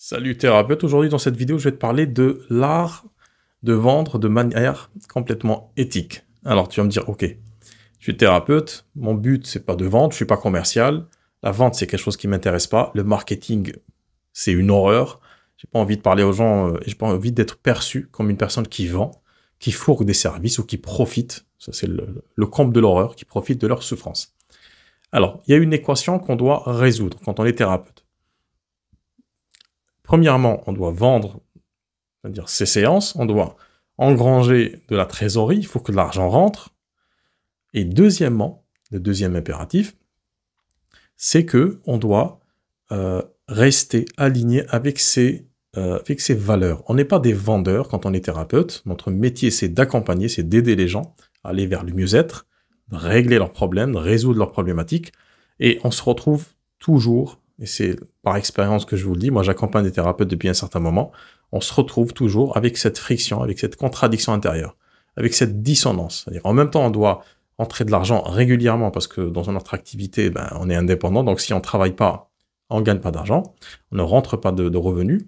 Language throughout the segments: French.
Salut thérapeute, aujourd'hui dans cette vidéo je vais te parler de l'art de vendre de manière complètement éthique. Alors tu vas me dire, ok, je suis thérapeute, mon but c'est pas de vendre, je suis pas commercial, la vente c'est quelque chose qui m'intéresse pas, le marketing c'est une horreur, j'ai pas envie de parler aux gens, j'ai pas envie d'être perçu comme une personne qui vend, qui fourgue des services ou qui profite, ça c'est le comble de l'horreur, qui profite de leur souffrance. Alors, il y a une équation qu'on doit résoudre quand on est thérapeute. Premièrement, on doit vendre, c'est-à-dire ces séances, on doit engranger de la trésorerie, il faut que l'argent rentre. Et deuxièmement, le deuxième impératif, c'est que on doit rester aligné avec ses valeurs. On n'est pas des vendeurs quand on est thérapeute. Notre métier, c'est d'accompagner, c'est d'aider les gens à aller vers le mieux-être, de régler leurs problèmes, de résoudre leurs problématiques. Et on se retrouve toujours, et c'est par expérience que je vous le dis, moi j'accompagne des thérapeutes depuis un certain moment, on se retrouve toujours avec cette friction, avec cette contradiction intérieure, avec cette dissonance. C'est-à-dire en même temps, on doit rentrer de l'argent régulièrement parce que dans notre activité, on est indépendant, donc si on ne travaille pas, on ne gagne pas d'argent, on ne rentre pas de revenus,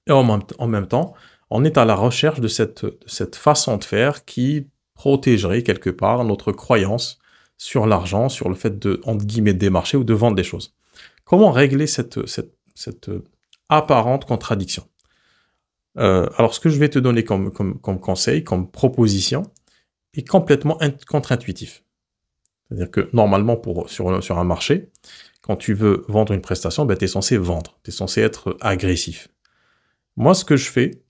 et en même temps, on est à la recherche de cette façon de faire qui protégerait quelque part notre croyance sur l'argent, sur le fait de, entre guillemets, démarcher ou de vendre des choses. Comment régler cette apparente contradiction? Alors, ce que je vais te donner comme conseil, comme proposition, est complètement contre-intuitif. C'est-à-dire que normalement, sur un marché, quand tu veux vendre une prestation, tu es censé vendre, tu es censé être agressif. Moi, ce que je fais,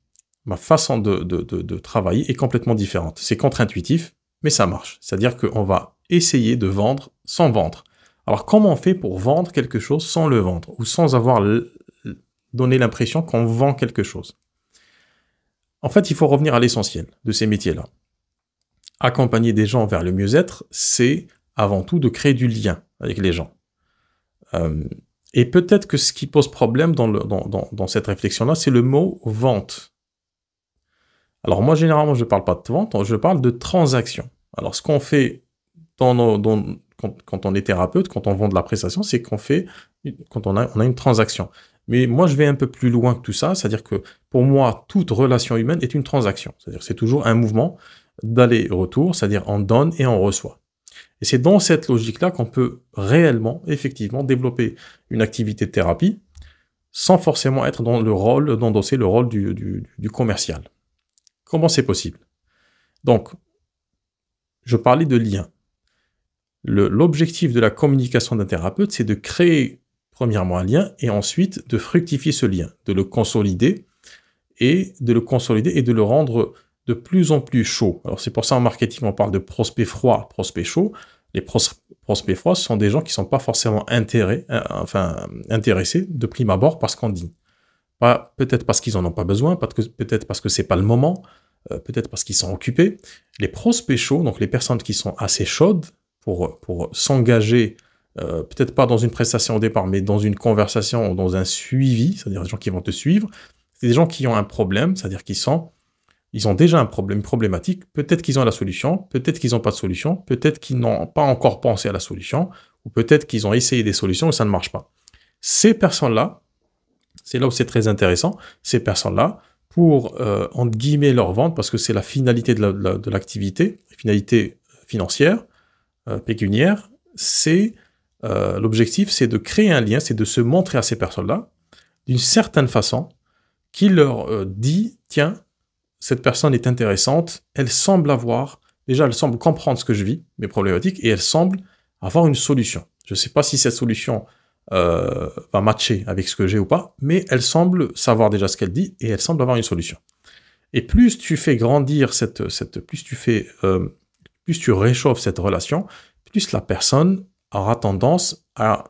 ma façon de travailler est complètement différente. C'est contre-intuitif, mais ça marche. C'est-à-dire qu'on va essayer de vendre sans vendre. Alors, comment on fait pour vendre quelque chose sans le vendre ou sans avoir donné l'impression qu'on vend quelque chose? En fait, il faut revenir à l'essentiel de ces métiers-là. Accompagner des gens vers le mieux-être, c'est avant tout de créer du lien avec les gens. Et peut-être que ce qui pose problème dans cette réflexion-là, c'est le mot « vente ». Alors moi, généralement, je ne parle pas de vente, je parle de transaction. Alors ce qu'on fait quand on est thérapeute, quand on vend de la prestation, c'est quand on a une transaction. Mais moi, je vais un peu plus loin que tout ça, c'est-à-dire que pour moi, toute relation humaine est une transaction. C'est-à-dire c'est toujours un mouvement d'aller-retour, c'est-à-dire on donne et on reçoit. Et c'est dans cette logique-là qu'on peut réellement, effectivement, développer une activité de thérapie sans forcément être d'endosser le rôle du commercial. Comment c'est possible? Donc, je parlais de lien. L'objectif de la communication d'un thérapeute, c'est de créer premièrement un lien et ensuite de fructifier ce lien, de le consolider et de le rendre de plus en plus chaud. Alors c'est pour ça en marketing on parle de prospects froids, prospects chauds. Les prospects froids, ce sont des gens qui ne sont pas forcément intéressés de prime abord par ce qu'on dit. Peut-être parce qu'ils n'en ont pas besoin, peut-être parce que ce n'est pas le moment, peut-être parce qu'ils sont occupés. Les prospects chauds, donc les personnes qui sont assez chaudes pour s'engager, peut-être pas dans une prestation au départ, mais dans une conversation ou dans un suivi, c'est-à-dire des gens qui vont te suivre, c'est des gens qui ont un problème, c'est-à-dire ils ont déjà un problème, une problématique, peut-être qu'ils ont la solution, peut-être qu'ils n'ont pas de solution, peut-être qu'ils n'ont pas encore pensé à la solution, ou peut-être qu'ils ont essayé des solutions et ça ne marche pas. Ces personnes-là, c'est là où c'est très intéressant, ces personnes-là, pour, entre guillemets, leur vendre, parce que c'est la finalité de l'activité, la finalité financière, pécuniaire, l'objectif, c'est de créer un lien, c'est de se montrer à ces personnes-là, d'une certaine façon, qui leur dit, tiens, cette personne est intéressante, elle semble comprendre ce que je vis, mes problématiques, et elle semble avoir une solution. Je ne sais pas si cette solution va matcher avec ce que j'ai ou pas, mais elle semble savoir déjà ce qu'elle dit, et elle semble avoir une solution. Et plus tu fais grandir plus tu réchauffes cette relation, plus la personne aura tendance à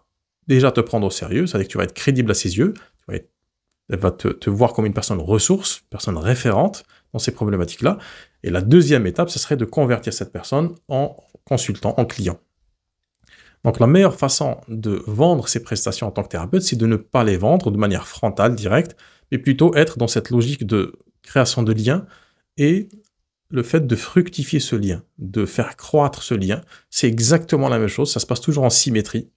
déjà te prendre au sérieux, c'est-à-dire que tu vas être crédible à ses yeux, elle va te voir comme une personne ressource, une personne référente dans ces problématiques-là. Et la deuxième étape, ce serait de convertir cette personne en consultant, en client. Donc la meilleure façon de vendre ces prestations en tant que thérapeute, c'est de ne pas les vendre de manière frontale, directe, mais plutôt être dans cette logique de création de liens et le fait de fructifier ce lien, de faire croître ce lien. C'est exactement la même chose, ça se passe toujours en symétrie.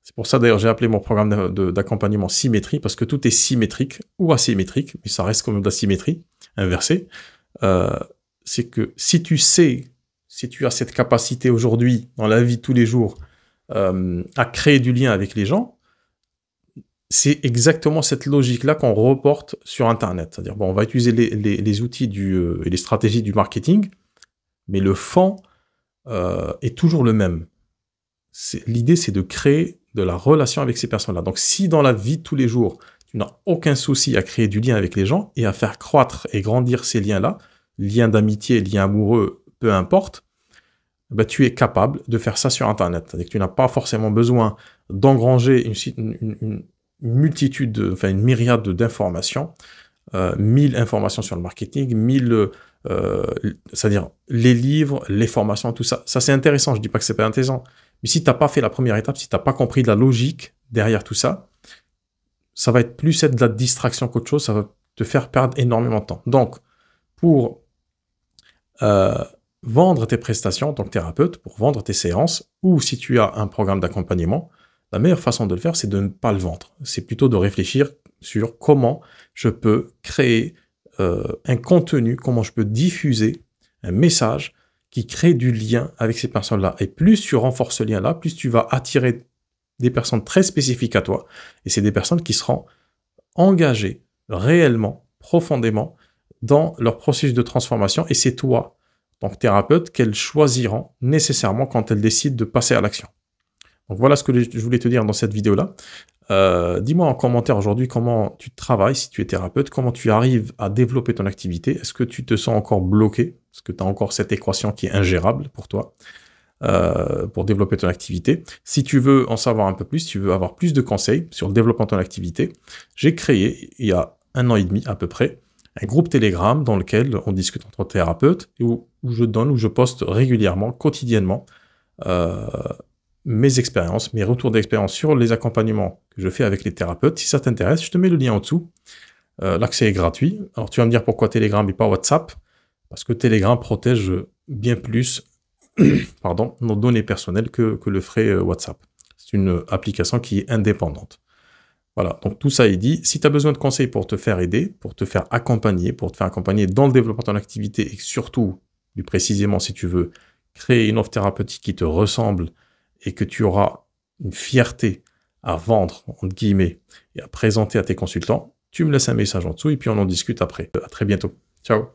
C'est pour ça d'ailleurs j'ai appelé mon programme d'accompagnement symétrie, parce que tout est symétrique ou asymétrique, mais ça reste comme de la symétrie inversée. C'est que si tu as cette capacité aujourd'hui, dans la vie de tous les jours, à créer du lien avec les gens, c'est exactement cette logique-là qu'on reporte sur Internet. C'est-à-dire, bon, on va utiliser les outils et les stratégies du marketing, mais le fond est toujours le même. L'idée, c'est de créer de la relation avec ces personnes-là. Donc, si dans la vie de tous les jours, tu n'as aucun souci à créer du lien avec les gens et à faire croître et grandir ces liens-là, liens d'amitié, liens amoureux, peu importe, bah, tu es capable de faire ça sur Internet. C'est-à-dire que tu n'as pas forcément besoin d'engranger une multitude, enfin une myriade d'informations, 1000 informations sur le marketing, 1000, c'est-à-dire les livres, les formations, tout ça. Ça, c'est intéressant, je ne dis pas que c'est pas intéressant. Mais si tu n'as pas fait la première étape, si tu n'as pas compris la logique derrière tout ça, ça va être plus de la distraction qu'autre chose, ça va te faire perdre énormément de temps. Donc, pour vendre tes prestations en tant que thérapeute, pour vendre tes séances, ou si tu as un programme d'accompagnement, la meilleure façon de le faire, c'est de ne pas le vendre. C'est plutôt de réfléchir sur comment je peux créer un contenu, comment je peux diffuser un message qui crée du lien avec ces personnes-là. Et plus tu renforces ce lien-là, plus tu vas attirer des personnes très spécifiques à toi. Et c'est des personnes qui seront engagées réellement, profondément, dans leur processus de transformation. Et c'est toi, en tant que thérapeute, qu'elles choisiront nécessairement quand elles décident de passer à l'action. Donc voilà ce que je voulais te dire dans cette vidéo-là. Dis-moi en commentaire aujourd'hui comment tu travailles, si tu es thérapeute, comment tu arrives à développer ton activité. Est-ce que tu te sens encore bloqué? Est-ce que tu as encore cette équation qui est ingérable pour toi pour développer ton activité? Si tu veux en savoir un peu plus, si tu veux avoir plus de conseils sur le développement de ton activité, j'ai créé, il y a 1 an et demi à peu près, un groupe Telegram dans lequel on discute entre thérapeutes et où je poste régulièrement, quotidiennement, mes expériences, mes retours d'expérience sur les accompagnements que je fais avec les thérapeutes. Si ça t'intéresse, je te mets le lien en dessous. L'accès est gratuit. Alors tu vas me dire pourquoi Telegram et pas WhatsApp? Parce que Telegram protège bien plus pardon, nos données personnelles que le ferait WhatsApp. C'est une application qui est indépendante. Voilà, donc tout ça est dit. Si tu as besoin de conseils pour te faire aider, pour te faire accompagner dans le développement de ton activité et surtout, plus précisément si tu veux, créer une offre thérapeutique qui te ressemble et que tu auras une fierté à vendre, entre guillemets, et à présenter à tes consultants, tu me laisses un message en dessous et puis on en discute après. À très bientôt. Ciao.